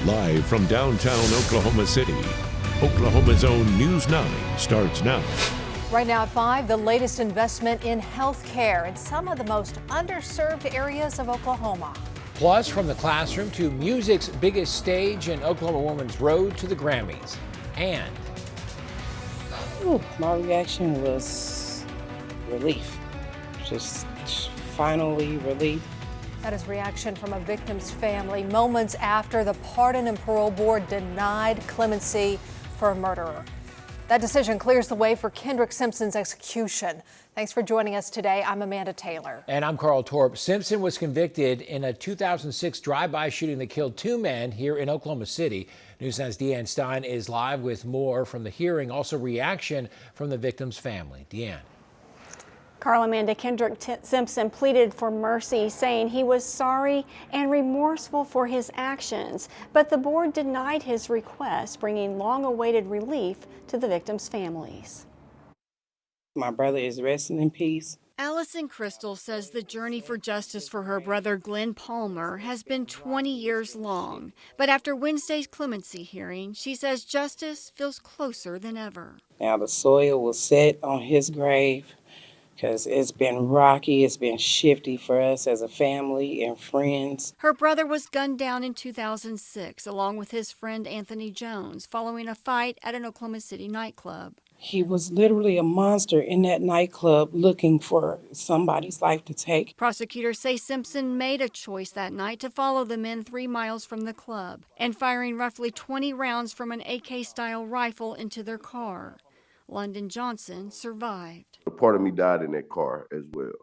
Live from downtown Oklahoma City, Oklahoma's own News 9 starts now. Right now at 5, the latest investment in health care in some of the most underserved areas of Oklahoma. Plus, from the classroom to music's biggest stage and Oklahoma woman's road to the Grammys. And my reaction was relief. Just finally relief. That is reaction from a victim's family moments after the Pardon and Parole Board denied clemency for a murderer. That decision clears the way for Kendrick Simpson's execution. Thanks for joining us today. I'm Amanda Taylor. And I'm Karl Torp. Simpson was convicted in a 2006 drive-by shooting that killed 2 men here in Oklahoma City. News 9's Deanne Stein is live with more from the hearing, also reaction from the victim's family. Deanne. Karl, Amanda, Kendrick Simpson pleaded for mercy, saying he was sorry and remorseful for his actions. But the board denied his request, bringing long-awaited relief to the victims' families. My brother is resting in peace. Allison Crystal says the journey for justice for her brother Glenn Palmer has been 20 years long. But after Wednesday's clemency hearing, she says justice feels closer than ever. Now the soil will set on his grave, because it's been rocky, it's been shifty for us as a family and friends. Her brother was gunned down in 2006, along with his friend Anthony Jones, following a fight at an Oklahoma City nightclub. He was literally a monster in that nightclub looking for somebody's life to take. Prosecutors say Simpson made a choice that night to follow the men 3 miles from the club and firing roughly 20 rounds from an AK-style rifle into their car. London Johnson survived. A part of me died in that car as well.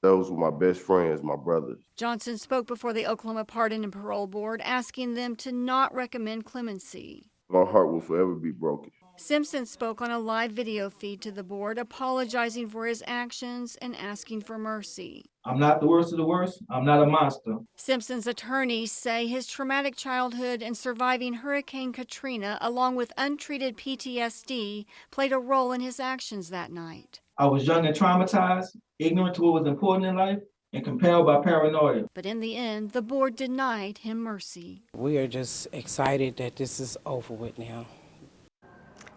Those were my best friends, my brothers. Johnson spoke before the Oklahoma Pardon and Parole Board, asking them to not recommend clemency. My heart will forever be broken. Simpson spoke on a live video feed to the board, apologizing for his actions and asking for mercy. I'm not the worst of the worst. I'm not a monster. Simpson's attorneys say his traumatic childhood and surviving Hurricane Katrina, along with untreated PTSD, played a role in his actions that night. I was young and traumatized, ignorant to what was important in life, and compelled by paranoia. But in the end, the board denied him mercy. We are just excited that this is over with now.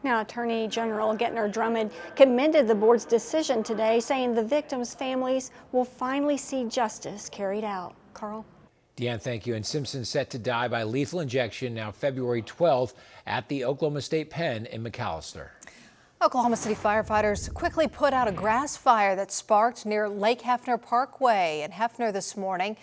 Now, Attorney General Gettner Drummond commended the board's decision today, saying the victims' families will finally see justice carried out. Karl? Deanne, thank you. And Simpson set to die by lethal injection now February 12th at the Oklahoma State Pen in McAllister. Oklahoma City firefighters quickly put out a grass fire that sparked near Lake Hefner Parkway in Hefner this morning.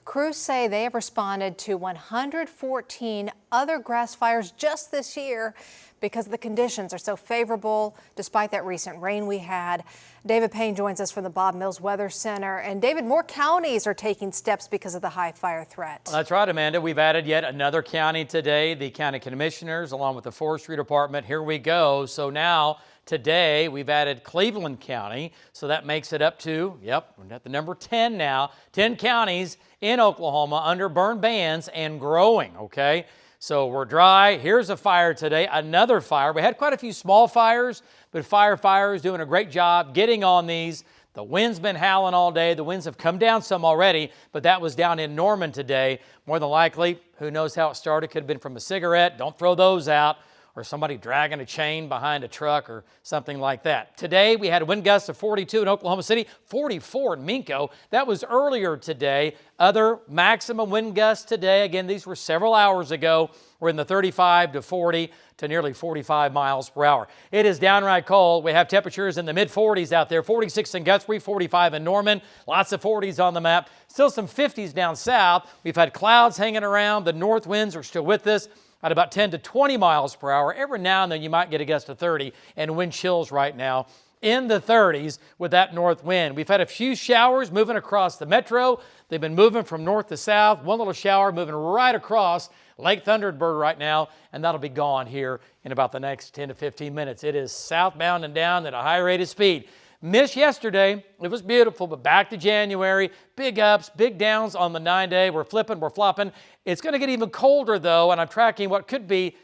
Crews say they have responded to 114 other grass fires just this year because the conditions are so favorable despite that recent rain we had. David Payne joins us from the Bob Mills Weather Center. And David, more counties are taking steps because of the high fire threat. Well, that's right, Amanda. We've added yet another county today, the county commissioners along with the forestry department. Here we go. So now today we've added Cleveland County. So that makes it up to, we're at the number 10 now. 10 counties in Oklahoma under burn bans and growing, okay? So we're dry. Here's a fire today, another fire. We had quite a few small fires, but firefighters doing a great job getting on these. The wind's been howling all day. The winds have come down some already, but that was down in Norman today. More than likely, who knows how it started? Could have been from a cigarette. Don't throw those out. Or somebody dragging a chain behind a truck or something like that. Today, we had wind gusts of 42 in Oklahoma City, 44 in Minco. That was earlier today. Other maximum wind gusts today, again, these were several hours ago, were in the 35 to 40 to nearly 45 miles per hour. It is downright cold. We have temperatures in the mid-40s out there, 46 in Guthrie, 45 in Norman. Lots of 40s on the map. Still some 50s down south. We've had clouds hanging around. The north winds are still with us at about 10 to 20 miles per hour. Every now and then you might get a gust of 30, and wind chills right now in the 30s with that north wind. We've had a few showers moving across the metro. They've been moving from north to south. One little shower moving right across Lake Thunderbird right now, and that'll be gone here in about the next 10 to 15 minutes. It is southbound and down at a high rate of speed. Missed yesterday. It was beautiful, but back to January. Big ups, big downs on the 9-day. We're flipping, we're flopping. It's going to get even colder, though, and I'm tracking what could be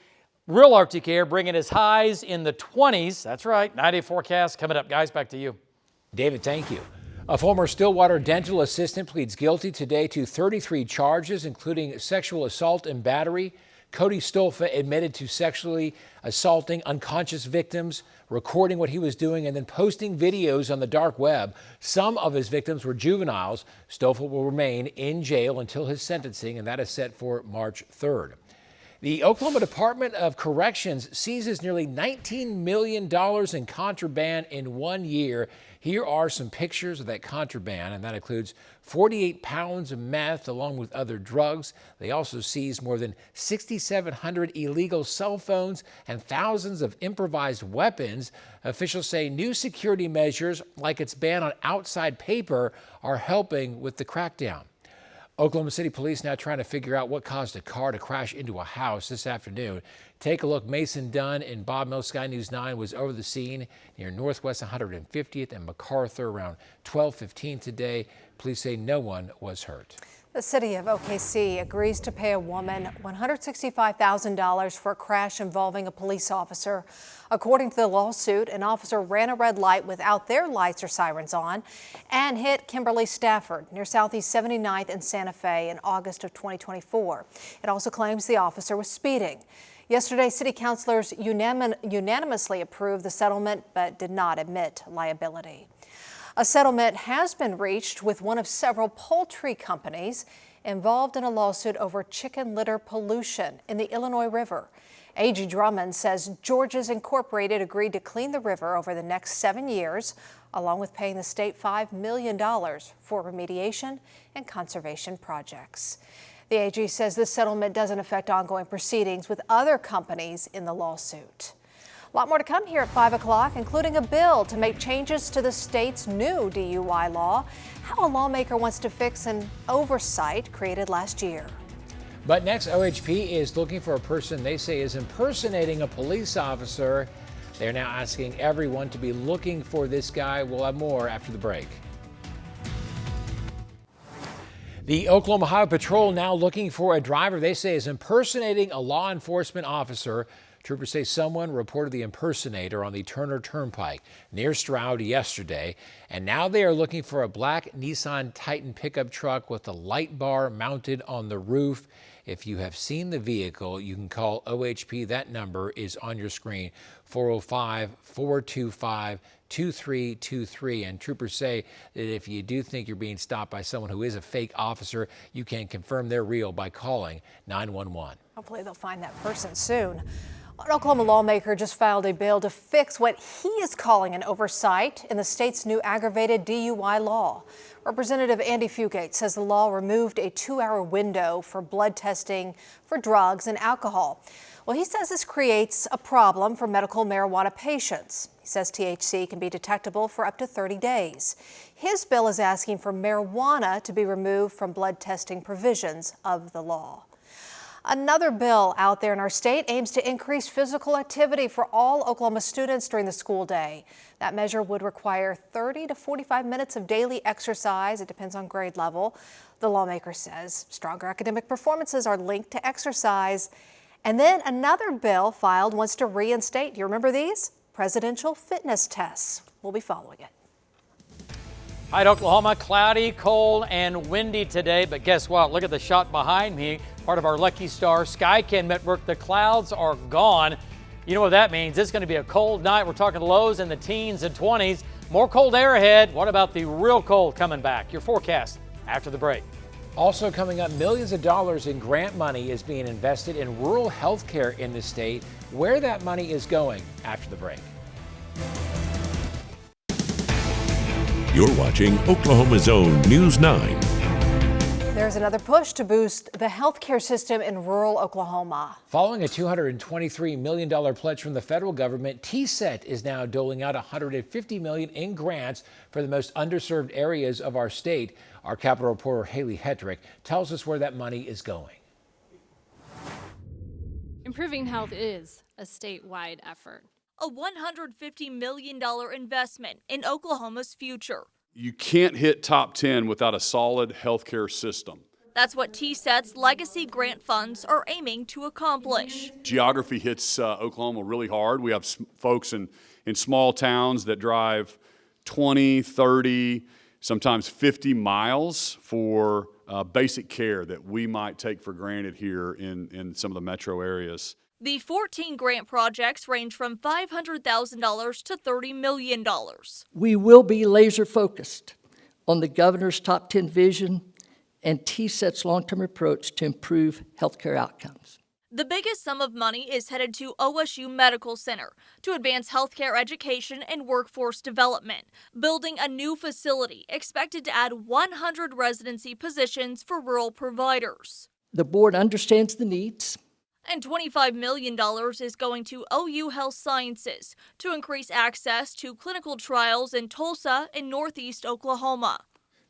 real Arctic air, bringing its highs in the 20s. That's right. 9-day forecast coming up. Guys, back to you. David, thank you. A former Stillwater dental assistant pleads guilty today to 33 charges, including sexual assault and battery. Cody Stolfa admitted to sexually assaulting unconscious victims, recording what he was doing, and then posting videos on the dark web. Some of his victims were juveniles. Stolfa will remain in jail until his sentencing, and that is set for March 3rd. The Oklahoma Department of Corrections seizes nearly $19 million in contraband in 1 year. Here are some pictures of that contraband, and that includes 48 pounds of meth along with other drugs. They also seized more than 6,700 illegal cell phones and thousands of improvised weapons. Officials say new security measures, like its ban on outside paper, are helping with the crackdown. Oklahoma City police now trying to figure out what caused a car to crash into a house this afternoon. Take a look. Mason Dunn in Bob Mills, Sky News 9 was over the scene near Northwest 150th and MacArthur around 12:15 today. Police say no one was hurt. The city of OKC agrees to pay a woman $165,000 for a crash involving a police officer. According to the lawsuit, an officer ran a red light without their lights or sirens on and hit Kimberly Stafford near Southeast 79th and Santa Fe in August of 2024. It also claims the officer was speeding. Yesterday, city councilors unanimously approved the settlement but did not admit liability. A settlement has been reached with one of several poultry companies involved in a lawsuit over chicken litter pollution in the Illinois River. A.G. Drummond says George's Incorporated agreed to clean the river over the next 7 years, along with paying the state $5 million for remediation and conservation projects. The AG says this settlement doesn't affect ongoing proceedings with other companies in the lawsuit. A lot more to come here at 5 o'clock, including a bill to make changes to the state's new DUI law, how a lawmaker wants to fix an oversight created last year. But next, OHP is looking for a person they say is impersonating a police officer. They're now asking everyone to be looking for this guy. We'll have more after the break. The Oklahoma Highway Patrol now looking for a driver they say is impersonating a law enforcement officer. Troopers say someone reported the impersonator on the Turner Turnpike near Stroud yesterday, and now they are looking for a black Nissan Titan pickup truck with a light bar mounted on the roof. If you have seen the vehicle, you can call OHP. That number is on your screen, 405-425-2323. And troopers say that if you do think you're being stopped by someone who is a fake officer, you can confirm they're real by calling 911. Hopefully they'll find that person soon. An Oklahoma lawmaker just filed a bill to fix what he is calling an oversight in the state's new aggravated DUI law. Representative Andy Fugate says the law removed a 2-hour window for blood testing for drugs and alcohol. Well, he says this creates a problem for medical marijuana patients. He says THC can be detectable for up to 30 days. His bill is asking for marijuana to be removed from blood testing provisions of the law. Another bill out there in our state aims to increase physical activity for all Oklahoma students during the school day. That measure would require 30 to 45 minutes of daily exercise. It depends on grade level. The lawmaker says stronger academic performances are linked to exercise. And then another bill filed wants to reinstate, do you remember these? Presidential fitness tests. We'll be following it. Hi, Oklahoma. Cloudy, cold, and windy today. But guess what? Look at the shot behind me. Part of our Lucky Star Skycam network. The clouds are gone. You know what that means. It's going to be a cold night. We're talking lows in the teens and 20s. More cold air ahead. What about the real cold coming back? Your forecast after the break. Also coming up, millions of dollars in grant money is being invested in rural health care in the state. Where that money is going after the break. You're watching Oklahoma's own News 9. There's another push to boost the healthcare system in rural Oklahoma. Following a $223 million pledge from the federal government, TSET is now doling out $150 million in grants for the most underserved areas of our state. Our Capitol reporter Haley Hetrick tells us where that money is going. Improving health is a statewide effort. A $150 million investment in Oklahoma's future. You can't hit top 10 without a solid healthcare system. That's what TSET's legacy grant funds are aiming to accomplish. Geography hits Oklahoma really hard. We have folks in small towns that drive 20, 30, sometimes 50 miles for basic care that we might take for granted here in some of the metro areas. The 14 grant projects range from $500,000 to $30 million. We will be laser focused on the governor's top 10 vision and TSET's long-term approach to improve healthcare outcomes. The biggest sum of money is headed to OSU Medical Center to advance healthcare education and workforce development, building a new facility expected to add 100 residency positions for rural providers. The board understands the needs. And $25 million is going to OU Health Sciences to increase access to clinical trials in Tulsa and Northeast Oklahoma.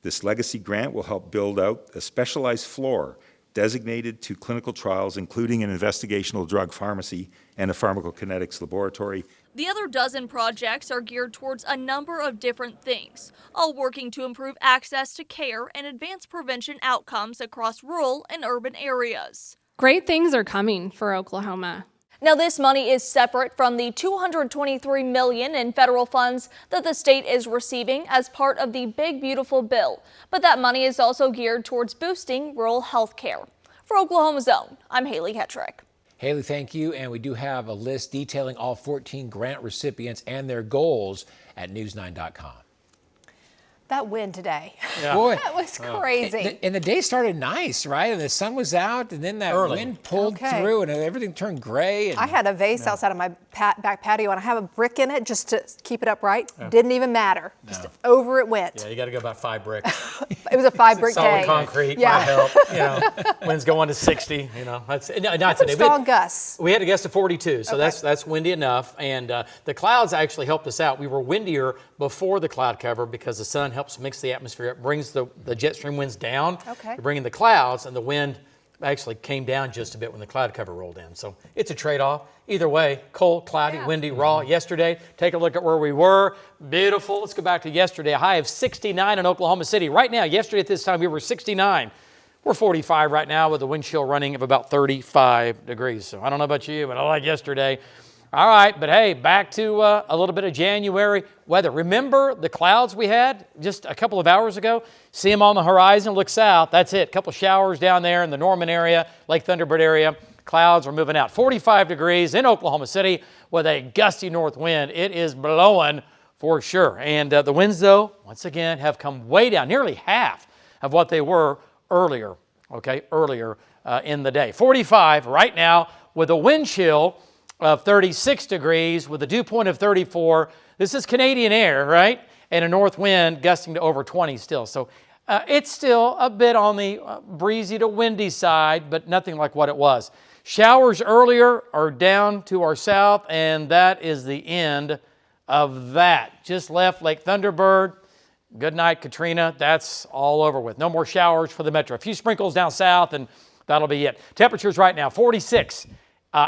This legacy grant will help build out a specialized floor designated to clinical trials, including an investigational drug pharmacy and a pharmacokinetics laboratory. The other dozen projects are geared towards a number of different things, all working to improve access to care and advance prevention outcomes across rural and urban areas. Great things are coming for Oklahoma. Now, this money is separate from the $223 million in federal funds that the state is receiving as part of the Big Beautiful Bill. But that money is also geared towards boosting rural health care. For Oklahoma's Own, I'm Haley Hetrick. Haley, thank you. And we do have a list detailing all 14 grant recipients and their goals at news9.com. That wind today. Yeah. Boy, that was crazy. And the day started nice, right? And the sun was out, and then that wind pulled through, and everything turned gray. And, I had a vase outside of my back patio, and I have a brick in it just to keep it upright. Didn't even matter. Just over it went. Yeah, you got to go about 5 bricks. It was a 5-brick day. Solid concrete might help. You know, winds going to 60. You know, that's not today. Strong gusts. We had a gust of 42, so that's windy enough. And the clouds actually helped us out. We were windier before the cloud cover because the sun helps mix the atmosphere. It brings the jet stream winds down. You're bringing the clouds, and the wind actually came down just a bit when the cloud cover rolled in. So it's a trade-off. Either way, cold, cloudy, windy, raw. Yesterday, take a look at where we were. Beautiful. Let's go back to yesterday. A high of 69 in Oklahoma City. Right now, yesterday at this time, we were 69. We're 45 right now with a wind chill running of about 35 degrees. So I don't know about you, but I like yesterday. All right, but hey, back to a little bit of January weather. Remember the clouds we had just a couple of hours ago? See them on the horizon, look south. That's it. A couple showers down there in the Norman area, Lake Thunderbird area. Clouds are moving out. 45 degrees in Oklahoma City with a gusty north wind. It is blowing for sure. And the winds, though, once again, have come way down, nearly half of what they were earlier in the day. 45 right now with a wind chill of 36 degrees with a dew point of 34. This is Canadian air, right? And a north wind gusting to over 20 still. So it's still a bit on the breezy to windy side, but nothing like what it was. Showers earlier are down to our south, and that is the end of that. Just left Lake Thunderbird. Good night, Katrina. That's all over with. No more showers for the metro. A few sprinkles down south, and that'll be it. Temperatures right now, 46.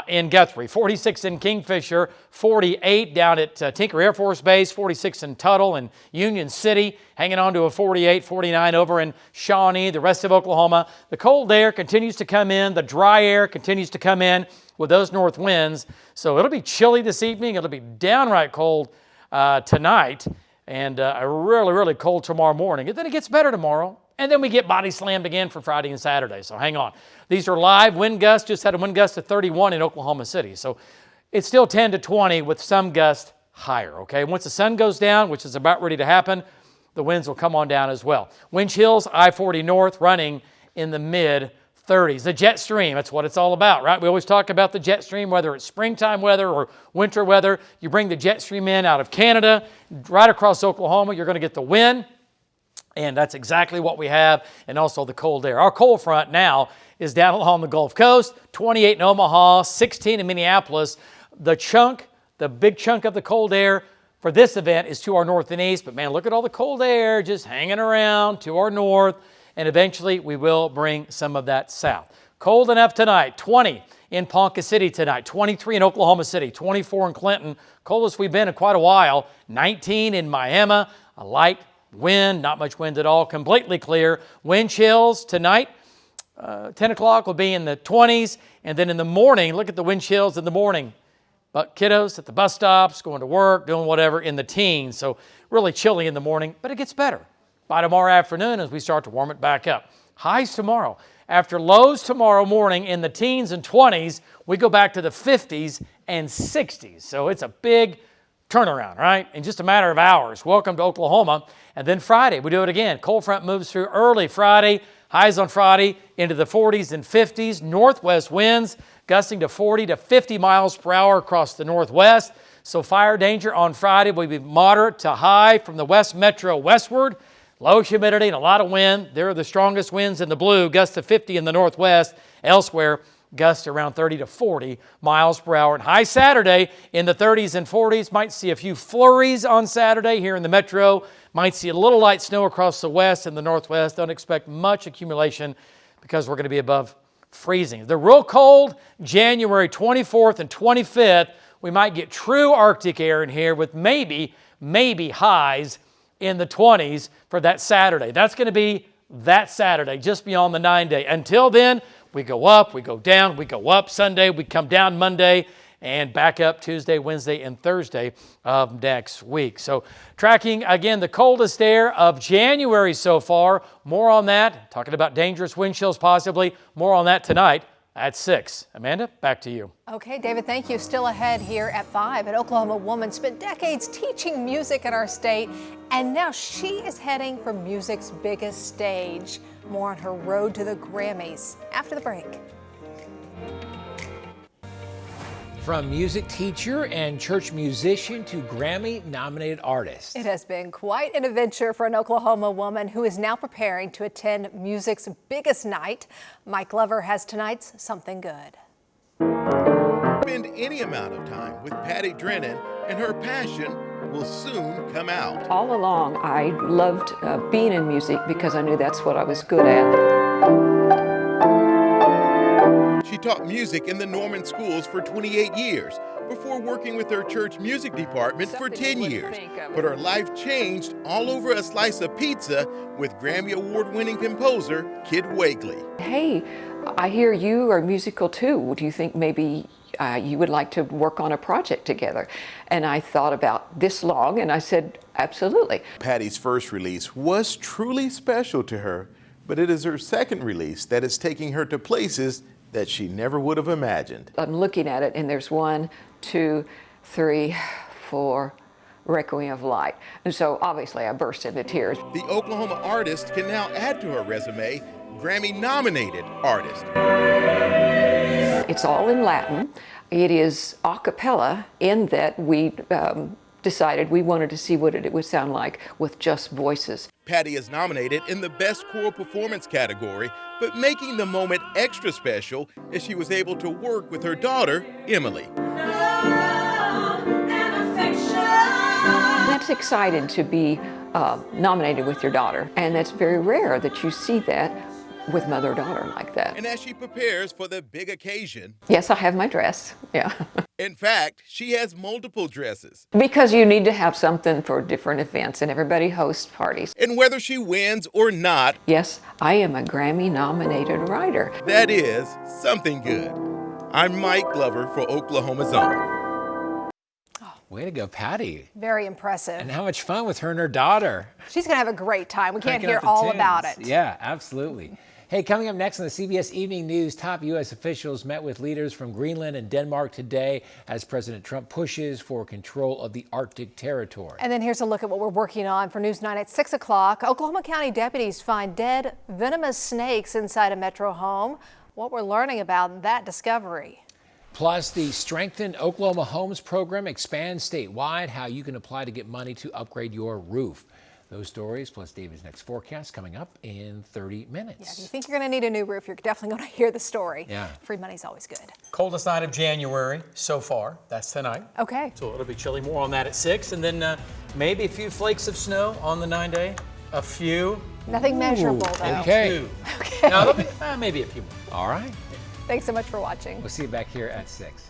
In Guthrie, 46 in Kingfisher, 48 down at Tinker Air Force Base, 46 in Tuttle and Union City, hanging on to a 48, 49 over in Shawnee, the rest of Oklahoma. The cold air continues to come in. The dry air continues to come in with those north winds. So it'll be chilly this evening. It'll be downright cold tonight and really, really cold tomorrow morning. And then it gets better tomorrow. And then we get body slammed again for Friday and Saturday, so hang on. These are live wind gusts. Just had a wind gust of 31 in Oklahoma City. So it's still 10 to 20 with some gusts higher, okay? Once the sun goes down, which is about ready to happen, the winds will come on down as well. Wind chills, I-40 north running in the mid-30s. The jet stream, that's what it's all about, right? We always talk about the jet stream, whether it's springtime weather or winter weather. You bring the jet stream in out of Canada, right across Oklahoma, you're going to get the wind. And that's exactly what we have, and also the cold air. Our cold front now is down along the Gulf Coast, 28 in Omaha, 16 in Minneapolis. The big chunk of the cold air for this event is to our north and east. But man, look at all the cold air just hanging around to our north. And eventually we will bring some of that south. Cold enough tonight, 20 in Ponca City tonight, 23 in Oklahoma City, 24 in Clinton. Coldest we've been in quite a while, 19 in Miami, a light wind, not much wind at all, completely clear. Wind chills tonight, 10 o'clock will be in the 20s. And then in the morning, look at the wind chills in the morning. But kiddos at the bus stops, going to work, doing whatever, in the teens. So really chilly in the morning, but it gets better. by tomorrow afternoon as we start to warm it back up. Highs tomorrow. After lows tomorrow morning in the teens and 20s, we go back to the 50s and 60s. So it's a big turnaround, right? In just a matter of hours. Welcome to Oklahoma. And then Friday, we do it again. Cold front moves through early Friday. Highs on Friday into the 40s and 50s. Northwest winds gusting to 40 to 50 miles per hour across the northwest. So fire danger on Friday will be moderate to high from the west metro westward. Low humidity and a lot of wind. There are the strongest winds in the blue, gusts to 50 in the northwest. Elsewhere, gusts around 30 to 40 miles per hour. And high Saturday in the 30s and 40s. Might see a few flurries on Saturday here in the metro. Might see a little light snow across the west and the northwest. Don't expect much accumulation because we're going to be above freezing. The real cold, January 24th and 25th. We might get true Arctic air in here with maybe highs in the 20s for that Saturday. That's going to be that Saturday, just beyond the 9-day. Until then, we go up, we go down, we go up Sunday, we come down Monday, and back up Tuesday, Wednesday, and Thursday of next week. So tracking, again, the coldest air of January so far. More on that, talking about dangerous wind chills possibly. More on that tonight at 6. Amanda, back to you. Okay, David, thank you. Still ahead here at 5. An Oklahoma woman spent decades teaching music in our state, and now she is heading for music's biggest stage. More on her road to the Grammys after the break. From music teacher and church musician to Grammy-nominated artist. It has been quite an adventure for an Oklahoma woman who is now preparing to attend music's biggest night. Mike Glover has tonight's Something Good. Spend any amount of time with Patty Drennan, and her passion will soon come out. All along, I loved being in music because I knew that's what I was good at. She taught music in the Norman schools for 28 years before working with her church music department for 10 years. But her life changed all over a slice of pizza with Grammy Award-winning composer Kid Wakely. Hey, I hear you are musical too. Do you think maybe you would like to work on a project together? And I thought about this long and I said, absolutely. Patty's first release was truly special to her, but it is her second release that is taking her to places that she never would have imagined. I'm looking at it and there's 1, 2, 3, 4, Requiem of Light. And so obviously I burst into tears. The Oklahoma artist can now add to her resume, Grammy-nominated artist. It's all in Latin. It is a cappella in that we decided we wanted to see what it would sound like with just voices. Patty is nominated in the Best Choral Performance category, but making the moment extra special as she was able to work with her daughter, Emily. That's exciting to be nominated with your daughter, and that's very rare that you see that with mother-daughter like that. And as she prepares for the big occasion... Yes, I have my dress, yeah. In fact, she has multiple dresses. Because you need to have something for different events, and everybody hosts parties. And whether she wins or not... Yes, I am a Grammy-nominated writer. That is something good. I'm Mike Glover for Oklahoma's Own. Way to go, Patty. Very impressive. And how much fun with her and her daughter. She's going to have a great time. We can't Cranking hear out the all tunes. about it. Yeah, absolutely. Hey, coming up next on the CBS Evening News, top U.S. officials met with leaders from Greenland and Denmark today as President Trump pushes for control of the Arctic territory. And then here's a look at what we're working on for News 9 at 6 o'clock. Oklahoma County deputies find dead, venomous snakes inside a metro home. What we're learning about that discovery. Plus, the Strengthened Oklahoma Homes program expands statewide, how you can apply to get money to upgrade your roof. Those stories, plus David's next forecast, coming up in 30 minutes. Yeah, if you think you're going to need a new roof, you're definitely going to hear the story. Yeah. Free money's always good. Coldest night of January so far. That's tonight. Okay. So it'll be chilly. More on that at 6. And then maybe a few flakes of snow on the 9-day. A few. Nothing measurable, though. Okay. Okay. Now, there'll be maybe a few more. All right. Thanks so much for watching. We'll see you back here at 6.